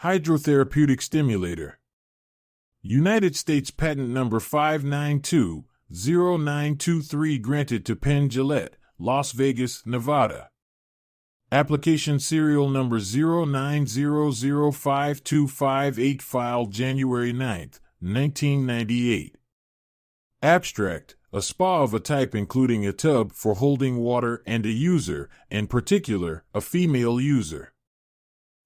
Hydrotherapeutic stimulator. United States Patent Number 5920923 granted to Penn Jillette, Las Vegas, Nevada. Application serial number 09005258 filed January 9, 1998. Abstract: a spa of a type including a tub for holding water and a user, in particular, a female user.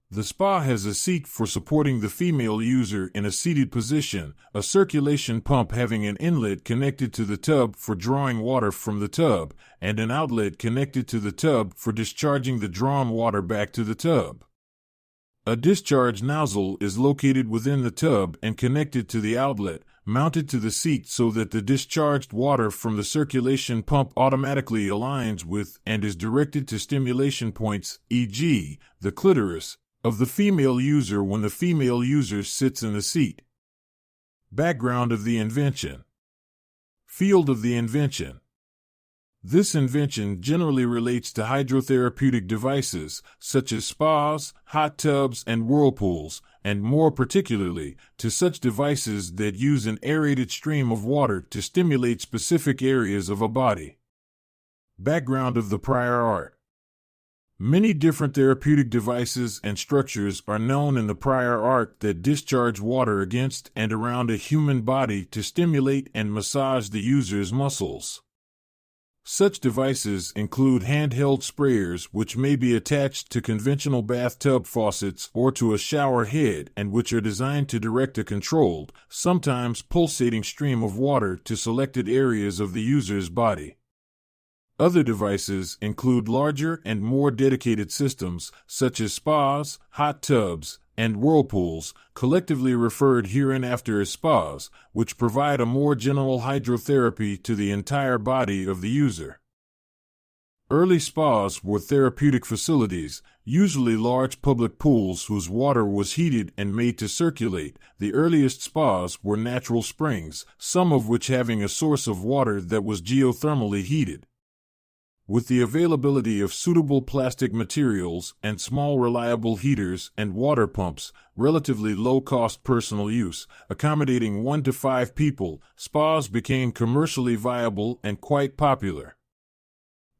The spa has a seat for supporting the female user in a seated position, a circulation pump having an inlet connected to the tub for drawing water from the tub, and an outlet connected to the tub for discharging the drawn water back to the tub. A discharge nozzle is located within the tub and connected to the outlet, mounted to the seat so that the discharged water from the circulation pump automatically aligns with and is directed to stimulation points, e.g., the clitoris, of the female user when the female user sits in the seat. Background of the invention. Field of the invention. This invention generally relates to hydrotherapeutic devices, such as spas, hot tubs, and whirlpools, and more particularly, to such devices that use an aerated stream of water to stimulate specific areas of a body. Background of the prior art. Many different therapeutic devices and structures are known in the prior art that discharge water against and around a human body to stimulate and massage the user's muscles. Such devices include handheld sprayers which may be attached to conventional bathtub faucets or to a shower head and which are designed to direct a controlled, sometimes pulsating stream of water to selected areas of the user's body. Other devices include larger and more dedicated systems, such as spas, hot tubs, and whirlpools, collectively referred hereinafter as spas, which provide a more general hydrotherapy to the entire body of the user. Early spas were therapeutic facilities, usually large public pools whose water was heated and made to circulate. The earliest spas were natural springs, some of which having a source of water that was geothermally heated. With the availability of suitable plastic materials and small reliable heaters and water pumps, relatively low-cost personal use, accommodating 1 to 5 people, spas became commercially viable and quite popular.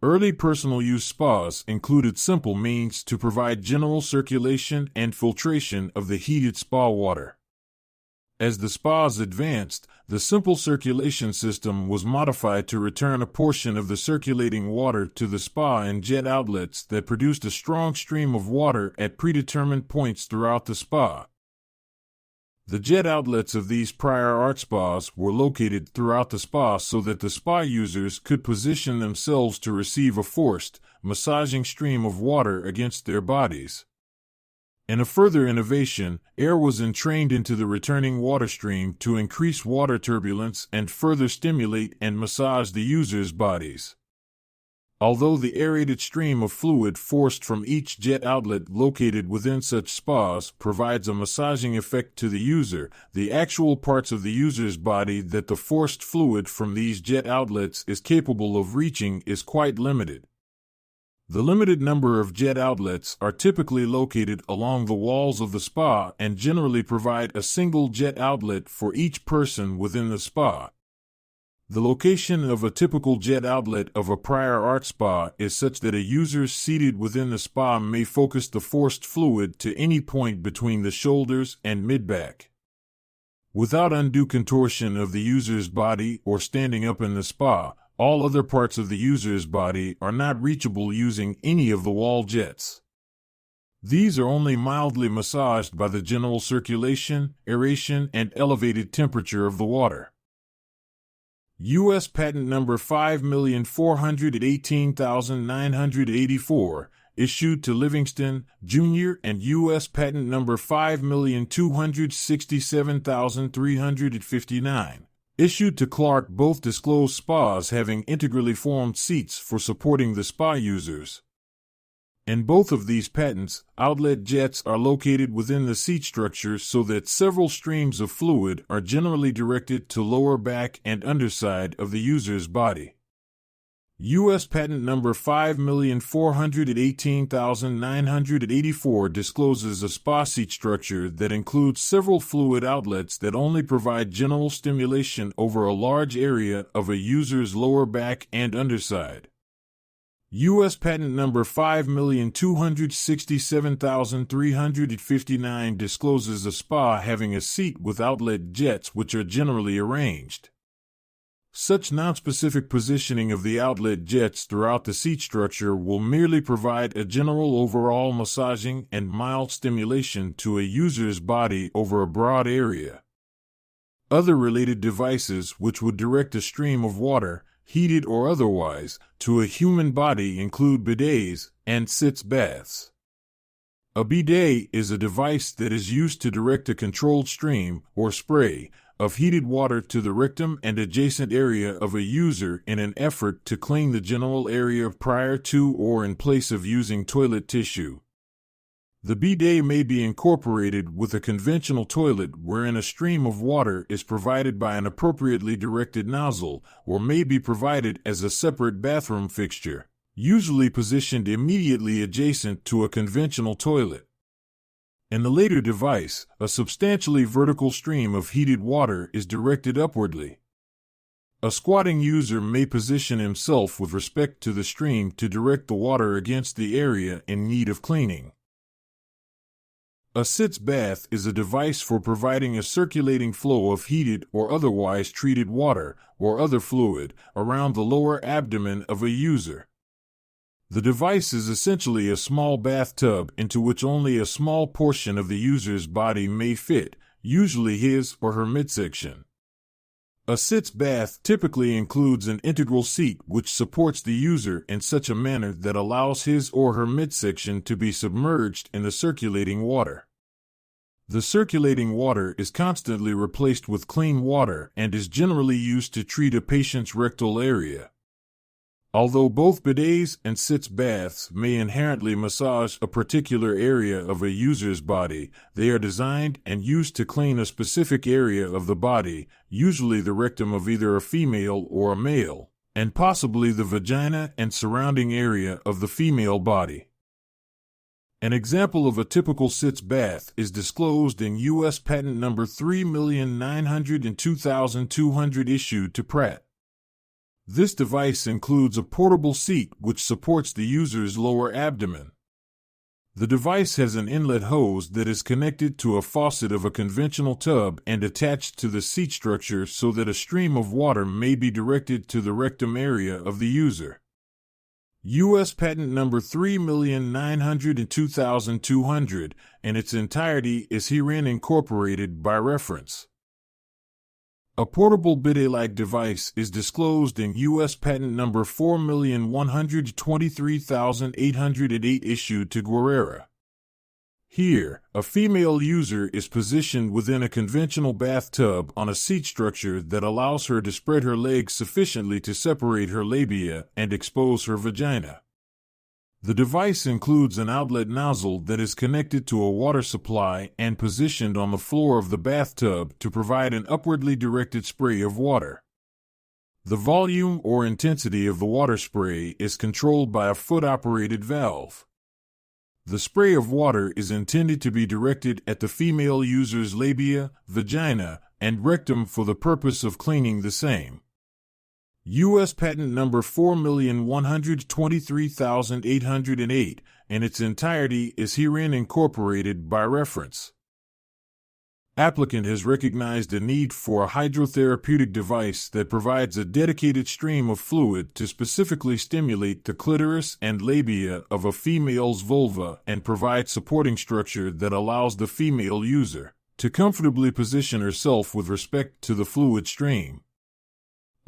Early personal use spas included simple means to provide general circulation and filtration of the heated spa water. As the spas advanced, the simple circulation system was modified to return a portion of the circulating water to the spa in jet outlets that produced a strong stream of water at predetermined points throughout the spa. The jet outlets of these prior art spas were located throughout the spa so that the spa users could position themselves to receive a forced, massaging stream of water against their bodies. In a further innovation, air was entrained into the returning water stream to increase water turbulence and further stimulate and massage the user's bodies. Although the aerated stream of fluid forced from each jet outlet located within such spas provides a massaging effect to the user, the actual parts of the user's body that the forced fluid from these jet outlets is capable of reaching is quite limited. The limited number of jet outlets are typically located along the walls of the spa and generally provide a single jet outlet for each person within the spa. The location of a typical jet outlet of a prior art spa is such that a user seated within the spa may focus the forced fluid to any point between the shoulders and mid-back. Without undue contortion of the user's body or standing up in the spa, all other parts of the user's body are not reachable using any of the wall jets. These are only mildly massaged by the general circulation, aeration, and elevated temperature of the water. U.S. Patent Number 5,418,984, issued to Livingston, Jr. and U.S. Patent Number 5,267,359. Issued to Clark, both disclose spas having integrally formed seats for supporting the spa users. In both of these patents, outlet jets are located within the seat structure so that several streams of fluid are generally directed to lower back and underside of the user's body. U.S. Patent Number 5,418,984 discloses a spa seat structure that includes several fluid outlets that only provide general stimulation over a large area of a user's lower back and underside. U.S. Patent Number 5,267,359 discloses a spa having a seat with outlet jets which are generally arranged. Such nonspecific positioning of the outlet jets throughout the seat structure will merely provide a general overall massaging and mild stimulation to a user's body over a broad area. Other related devices which would direct a stream of water, heated or otherwise, to a human body include bidets and sitz baths. A bidet is a device that is used to direct a controlled stream, or spray, of heated water to the rectum and adjacent area of a user in an effort to clean the general area prior to or in place of using toilet tissue. The bidet may be incorporated with a conventional toilet wherein a stream of water is provided by an appropriately directed nozzle, or may be provided as a separate bathroom fixture, usually positioned immediately adjacent to a conventional toilet. In the later device, a substantially vertical stream of heated water is directed upwardly. A squatting user may position himself with respect to the stream to direct the water against the area in need of cleaning. A sitz bath is a device for providing a circulating flow of heated or otherwise treated water, or other fluid, around the lower abdomen of a user. The device is essentially a small bathtub into which only a small portion of the user's body may fit, usually his or her midsection. A sitz bath typically includes an integral seat which supports the user in such a manner that allows his or her midsection to be submerged in the circulating water. The circulating water is constantly replaced with clean water and is generally used to treat a patient's rectal area. Although both bidets and sitz baths may inherently massage a particular area of a user's body, they are designed and used to clean a specific area of the body, usually the rectum of either a female or a male, and possibly the vagina and surrounding area of the female body. An example of a typical sitz bath is disclosed in U.S. Patent Number 3,902,200 issued to Pratt. This device includes a portable seat which supports the user's lower abdomen. The device has an inlet hose that is connected to a faucet of a conventional tub and attached to the seat structure so that a stream of water may be directed to the rectum area of the user. U.S. Patent Number 3,902,200 in its entirety is herein incorporated by reference. A portable bidet-like device is disclosed in U.S. Patent Number 4,123,808 issued to Guerrera. Here, a female user is positioned within a conventional bathtub on a seat structure that allows her to spread her legs sufficiently to separate her labia and expose her vagina. The device includes an outlet nozzle that is connected to a water supply and positioned on the floor of the bathtub to provide an upwardly directed spray of water. The volume or intensity of the water spray is controlled by a foot-operated valve. The spray of water is intended to be directed at the female user's labia, vagina, and rectum for the purpose of cleaning the same. U.S. Patent Number 4,123,808 in its entirety is herein incorporated by reference. Applicant has recognized a need for a hydrotherapeutic device that provides a dedicated stream of fluid to specifically stimulate the clitoris and labia of a female's vulva and provide supporting structure that allows the female user to comfortably position herself with respect to the fluid stream.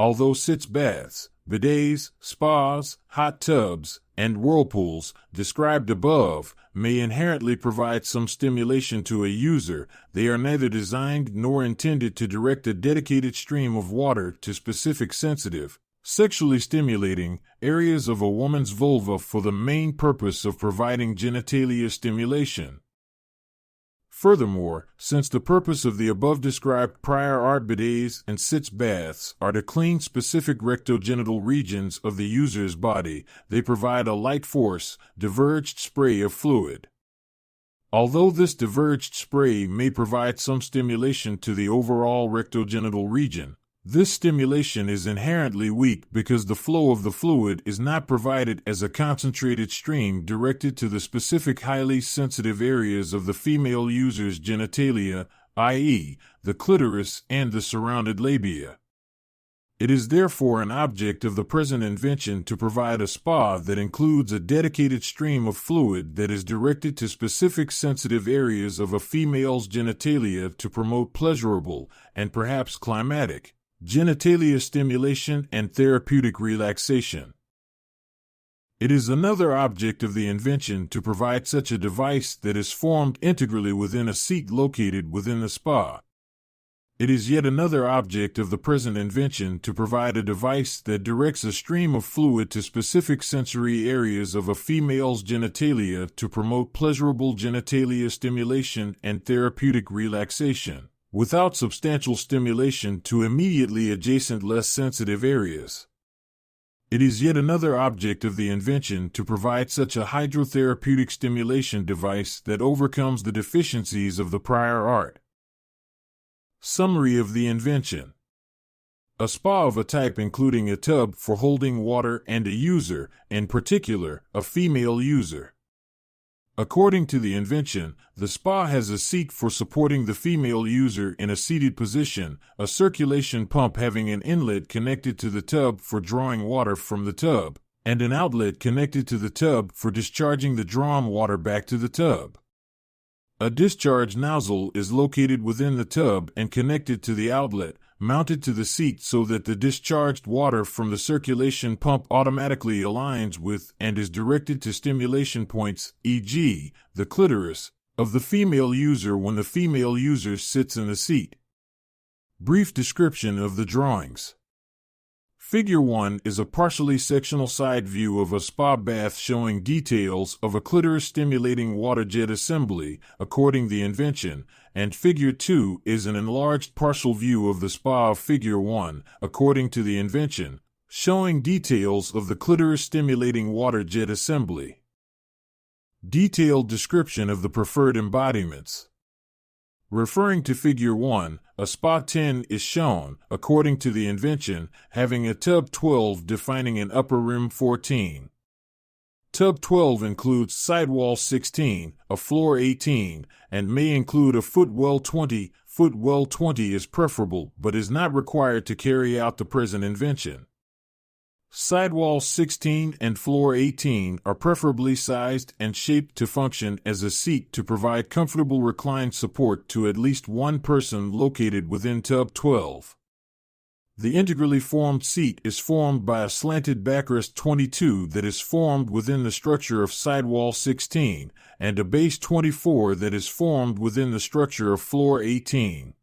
Although sitz baths, bidets, spas, hot tubs, and whirlpools, described above, may inherently provide some stimulation to a user, they are neither designed nor intended to direct a dedicated stream of water to specific sensitive, sexually stimulating areas of a woman's vulva for the main purpose of providing genitalia stimulation. Furthermore, since the purpose of the above-described prior art bidets and sitz baths are to clean specific rectogenital regions of the user's body, they provide a light force, diverged spray of fluid. Although this diverged spray may provide some stimulation to the overall rectogenital region, this stimulation is inherently weak because the flow of the fluid is not provided as a concentrated stream directed to the specific highly sensitive areas of the female user's genitalia, i.e., the clitoris and the surrounded labia. It is therefore an object of the present invention to provide a spa that includes a dedicated stream of fluid that is directed to specific sensitive areas of a female's genitalia to promote pleasurable, and perhaps climatic, genitalia stimulation and therapeutic relaxation. It is another object of the invention to provide such a device that is formed integrally within a seat located within the spa. It is yet another object of the present invention to provide a device that directs a stream of fluid to specific sensory areas of a female's genitalia to promote pleasurable genitalia stimulation and therapeutic relaxation, without substantial stimulation to immediately adjacent less sensitive areas. It is yet another object of the invention to provide such a hydrotherapeutic stimulation device that overcomes the deficiencies of the prior art. Summary of the invention. A spa of a type including a tub for holding water and a user, in particular, a female user. According to the invention, the spa has a seat for supporting the female user in a seated position, a circulation pump having an inlet connected to the tub for drawing water from the tub, and an outlet connected to the tub for discharging the drawn water back to the tub. A discharge nozzle is located within the tub and connected to the outlet, mounted to the seat so that the discharged water from the circulation pump automatically aligns with and is directed to stimulation points, e.g., the clitoris, of the female user when the female user sits in the seat. Brief description of the drawings. Figure 1 is a partially sectional side view of a spa bath showing details of a clitoris-stimulating water jet assembly, according the invention, and Figure 2 is an enlarged partial view of the spa of Figure 1, according to the invention, showing details of the clitoris-stimulating water jet assembly. Detailed description of the preferred embodiments. Referring to Figure 1, a spa 10 is shown, according to the invention, having a tub 12 defining an upper rim 14. Tub 12 includes sidewall 16, a floor 18, and may include a footwell 20. Footwell 20 is preferable but is not required to carry out the present invention. Sidewall 16 and floor 18 are preferably sized and shaped to function as a seat to provide comfortable reclined support to at least one person located within tub 12. The integrally formed seat is formed by a slanted backrest 22 that is formed within the structure of sidewall 16, and a base 24 that is formed within the structure of floor 18.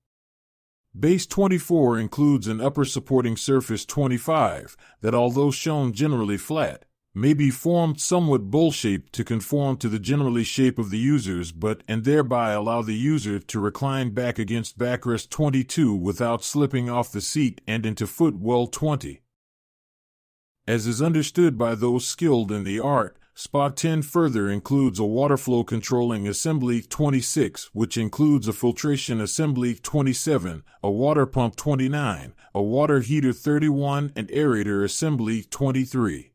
Base 24 includes an upper supporting surface 25 that, although shown generally flat, may be formed somewhat bowl-shaped to conform to the generally shape of the user's butt and thereby allow the user to recline back against backrest 22 without slipping off the seat and into footwell 20. As is understood by those skilled in the art, Spa 10 further includes a water flow controlling assembly 26, which includes a filtration assembly 27, a water pump 29, a water heater 31, and aerator assembly 23.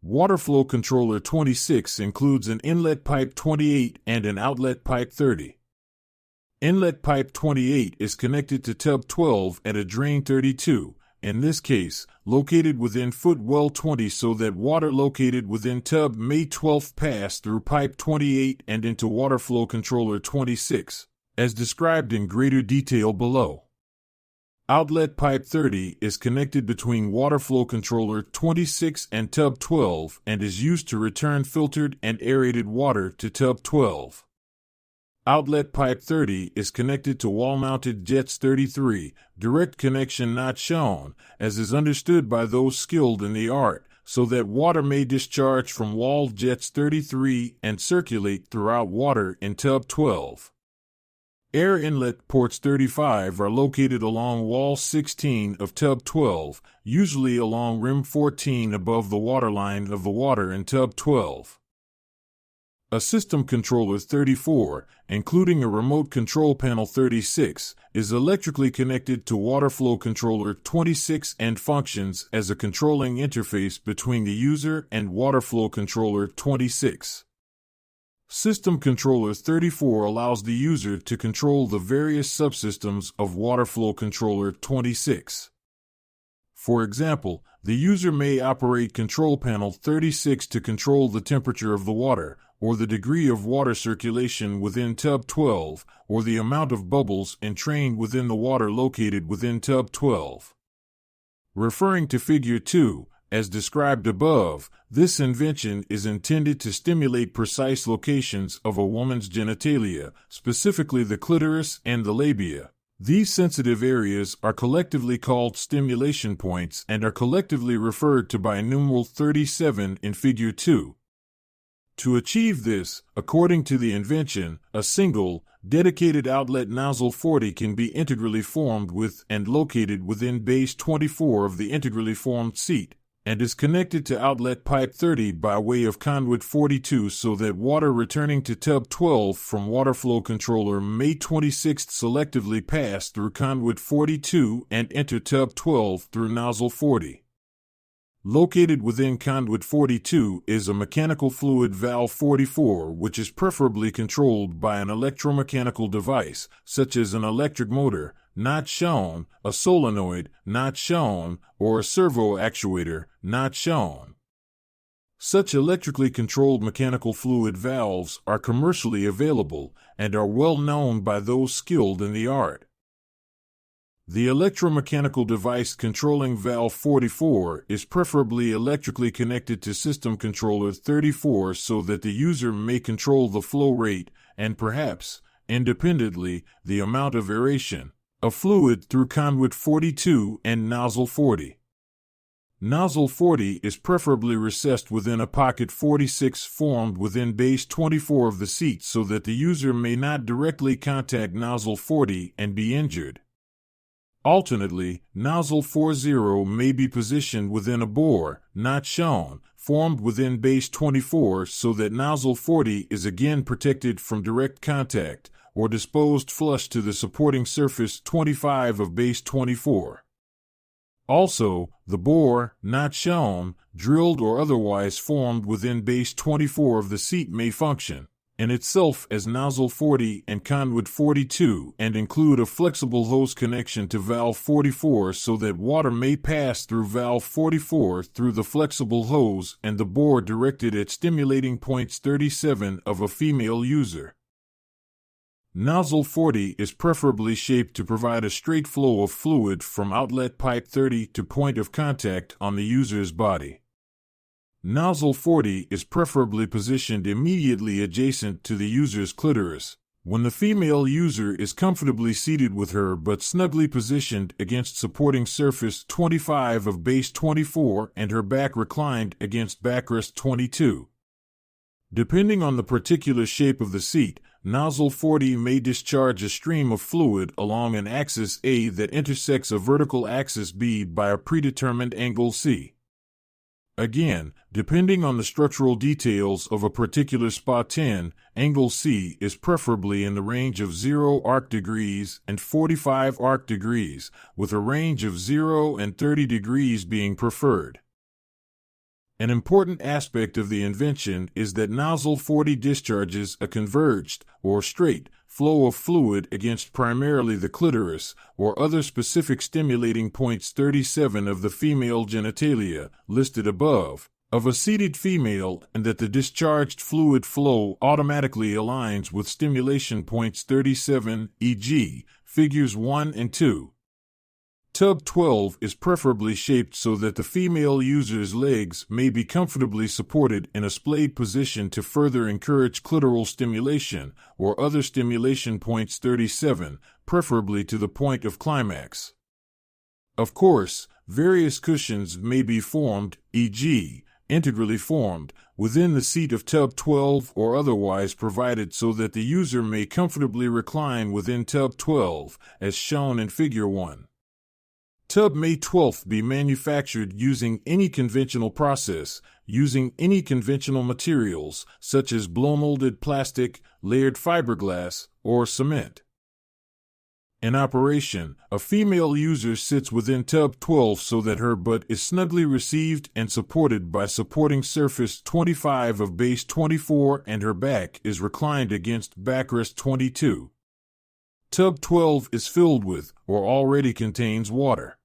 Water flow controller 26 includes an inlet pipe 28 and an outlet pipe 30. Inlet pipe 28 is connected to tub 12 at a drain 32, in this case, located within footwell 20 so that water located within tub may 12 pass through pipe 28 and into water flow controller 26, as described in greater detail below. Outlet pipe 30 is connected between water flow controller 26 and tub 12 and is used to return filtered and aerated water to tub 12. Outlet pipe 30 is connected to wall-mounted jets 33, direct connection not shown, as is understood by those skilled in the art, so that water may discharge from wall jets 33 and circulate throughout water in tub 12. Air inlet ports 35 are located along wall 16 of tub 12, usually along rim 14 above the waterline of the water in tub 12. A system controller 34, including a remote control panel 36, is electrically connected to water flow controller 26 and functions as a controlling interface between the user and water flow controller 26. System controller 34 allows the user to control the various subsystems of water flow controller 26. For example, the user may operate control panel 36 to control the temperature of the water, or the degree of water circulation within tub 12, or the amount of bubbles entrained within the water located within tub 12. Referring to Figure 2, as described above, this invention is intended to stimulate precise locations of a woman's genitalia, specifically the clitoris and the labia. These sensitive areas are collectively called stimulation points and are collectively referred to by numeral 37 in Figure 2. To achieve this, according to the invention, a single, dedicated outlet nozzle 40 can be integrally formed with and located within base 24 of the integrally formed seat, and is connected to outlet pipe 30 by way of conduit 42 so that water returning to tub 12 from water flow controller May 26 selectively pass through conduit 42 and enter tub 12 through nozzle 40. Located within conduit 42 is a mechanical fluid valve 44, which is preferably controlled by an electromechanical device, such as an electric motor, not shown, a solenoid, not shown, or a servo actuator, not shown. Such electrically controlled mechanical fluid valves are commercially available and are well known by those skilled in the art. The electromechanical device controlling valve 44 is preferably electrically connected to system controller 34 so that the user may control the flow rate and perhaps, independently, the amount of aeration of fluid through conduit 42 and nozzle 40. Nozzle 40 is preferably recessed within a pocket 46 formed within base 24 of the seat so that the user may not directly contact nozzle 40 and be injured. Alternately, nozzle 40 may be positioned within a bore, not shown, formed within base 24 so that nozzle 40 is again protected from direct contact, or disposed flush to the supporting surface 25 of base 24. Also, the bore, not shown, drilled or otherwise formed within base 24 of the seat may function in itself as nozzle 40 and conduit 42 and include a flexible hose connection to valve 44 so that water may pass through valve 44 through the flexible hose and the bore directed at stimulating points 37 of a female user. Nozzle 40 is preferably shaped to provide a straight flow of fluid from outlet pipe 30 to point of contact on the user's body. Nozzle 40 is preferably positioned immediately adjacent to the user's clitoris. When the female user is comfortably seated with her but snugly positioned against supporting surface 25 of base 24 and her back reclined against backrest 22. Depending on the particular shape of the seat, nozzle 40 may discharge a stream of fluid along an axis A that intersects a vertical axis B by a predetermined angle C. Again, depending on the structural details of a particular spot 10, angle C is preferably in the range of 0 arc degrees and 45 arc degrees, with a range of 0 and 30 degrees being preferred. An important aspect of the invention is that nozzle 40 discharges a converged, or straight, flow of fluid against primarily the clitoris or other specific stimulating points 37 of the female genitalia, listed above, of a seated female, and that the discharged fluid flow automatically aligns with stimulation points 37, e.g., figures 1 and 2. Tub 12 is preferably shaped so that the female user's legs may be comfortably supported in a splayed position to further encourage clitoral stimulation or other stimulation points 37, preferably to the point of climax. Of course, various cushions may be formed, e.g., integrally formed, within the seat of tub 12 or otherwise provided so that the user may comfortably recline within tub 12, as shown in Figure 1. Tub may 12 be manufactured using any conventional process, using any conventional materials, such as blow-molded plastic, layered fiberglass, or cement. In operation, a female user sits within tub 12 so that her butt is snugly received and supported by supporting surface 25 of base 24 and her back is reclined against backrest 22. Tub 12 is filled with, or already contains, water.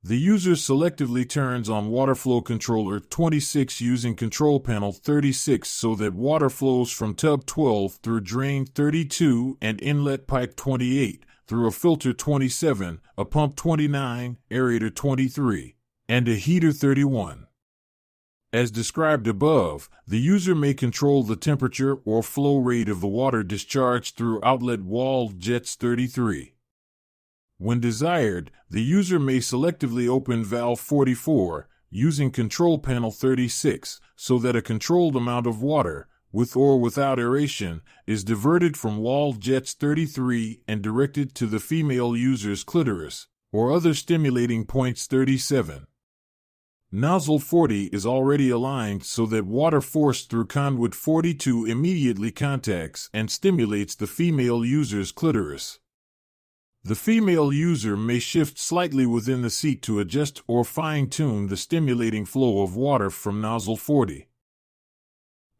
The user selectively turns on water flow controller 26 using control panel 36 so that water flows from tub 12 through drain 32 and inlet pipe 28, through a filter 27, a pump 29, aerator 23, and a heater 31. As described above, the user may control the temperature or flow rate of the water discharged through outlet wall jets 33. When desired, the user may selectively open valve 44, using control panel 36, so that a controlled amount of water, with or without aeration, is diverted from wall jets 33 and directed to the female user's clitoris, or other stimulating points 37. Nozzle 40 is already aligned so that water forced through conduit 42 immediately contacts and stimulates the female user's clitoris. The female user may shift slightly within the seat to adjust or fine-tune the stimulating flow of water from nozzle 40.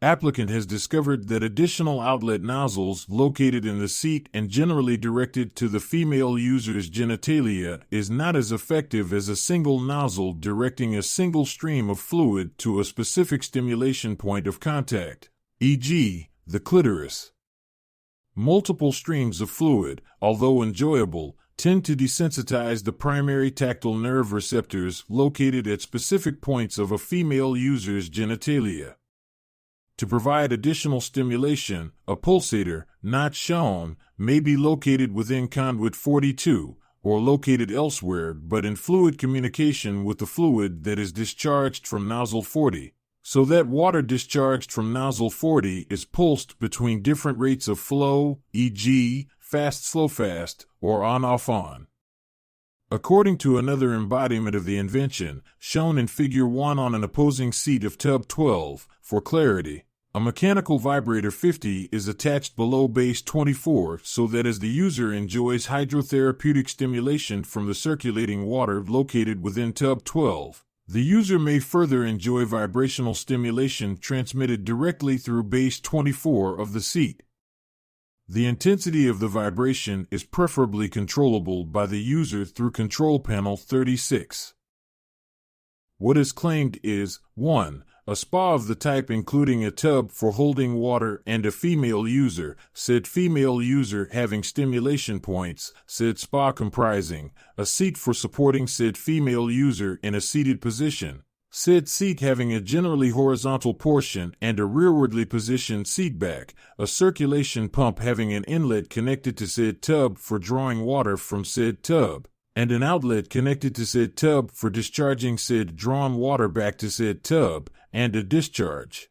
Applicant has discovered that additional outlet nozzles located in the seat and generally directed to the female user's genitalia is not as effective as a single nozzle directing a single stream of fluid to a specific stimulation point of contact, e.g., the clitoris. Multiple streams of fluid, although enjoyable, tend to desensitize the primary tactile nerve receptors located at specific points of a female user's genitalia. To provide additional stimulation, a pulsator, not shown, may be located within conduit 42, or located elsewhere but in fluid communication with the fluid that is discharged from nozzle 40. So that water discharged from nozzle 40 is pulsed between different rates of flow, e.g., fast, slow, fast, or on, off, on. According to another embodiment of the invention, shown in Figure 1 on an opposing seat of tub 12, for clarity, a mechanical vibrator 50 is attached below base 24 so that as the user enjoys hydrotherapeutic stimulation from the circulating water located within tub 12, the user may further enjoy vibrational stimulation transmitted directly through base 24 of the seat. The intensity of the vibration is preferably controllable by the user through control panel 36. What is claimed is, 1. A spa of the type including a tub for holding water and a female user, said female user having stimulation points, said spa comprising a seat for supporting said female user in a seated position, said seat having a generally horizontal portion and a rearwardly positioned seat back, a circulation pump having an inlet connected to said tub for drawing water from said tub, and an outlet connected to said tub for discharging said drawn water back to said tub, and a discharge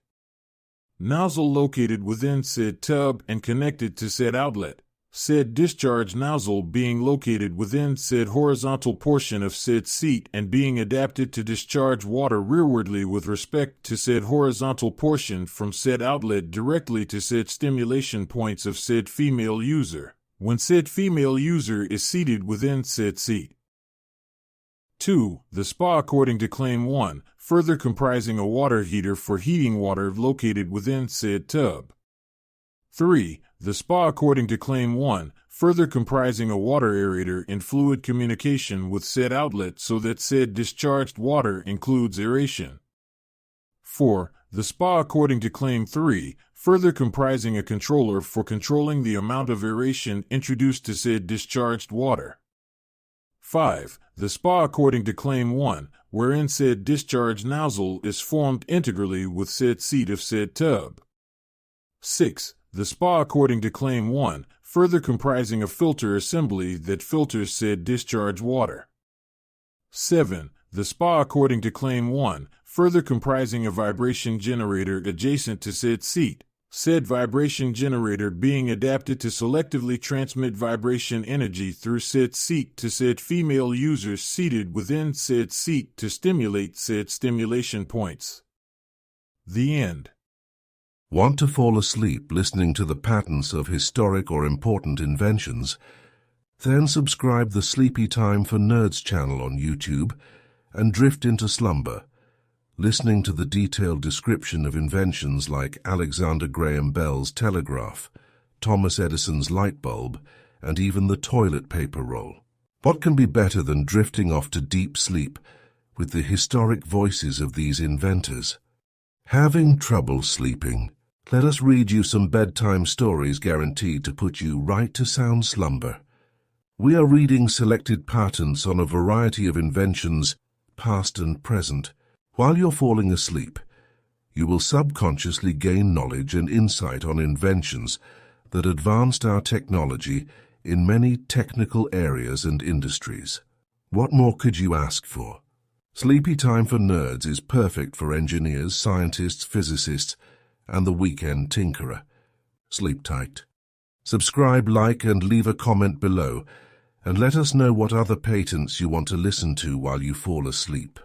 nozzle located within said tub and connected to said outlet, said discharge nozzle being located within said horizontal portion of said seat and being adapted to discharge water rearwardly with respect to said horizontal portion from said outlet directly to said stimulation points of said female user, when said female user is seated within said seat. 2. The spa according to Claim 1, further comprising a water heater for heating water located within said tub. 3. The spa according to Claim 1, further comprising a water aerator in fluid communication with said outlet so that said discharged water includes aeration. 4. The spa according to Claim 3, further comprising a controller for controlling the amount of aeration introduced to said discharged water. 5. The spa according to Claim 1, wherein said discharge nozzle is formed integrally with said seat of said tub. 6. The spa according to Claim 1, further comprising a filter assembly that filters said discharge water. 7. The spa according to Claim 1, further comprising a vibration generator adjacent to said seat. Said vibration generator being adapted to selectively transmit vibration energy through said seat to said female users seated within said seat to stimulate said stimulation points. The end. Want to fall asleep listening to the patents of historic or important inventions? Then subscribe the Sleepy Time for Nerds channel on YouTube and drift into slumber, listening to the detailed description of inventions like Alexander Graham Bell's telegraph, Thomas Edison's light bulb, and even the toilet paper roll. What can be better than drifting off to deep sleep with the historic voices of these inventors? Having trouble sleeping? Let us read you some bedtime stories guaranteed to put you right to sound slumber. We are reading selected patents on a variety of inventions, past and present. While you're falling asleep, you will subconsciously gain knowledge and insight on inventions that advanced our technology in many technical areas and industries. What more could you ask for? Sleepy Time for Nerds is perfect for engineers, scientists, physicists, and the weekend tinkerer. Sleep tight. Subscribe, like, and leave a comment below, and let us know what other patents you want to listen to while you fall asleep.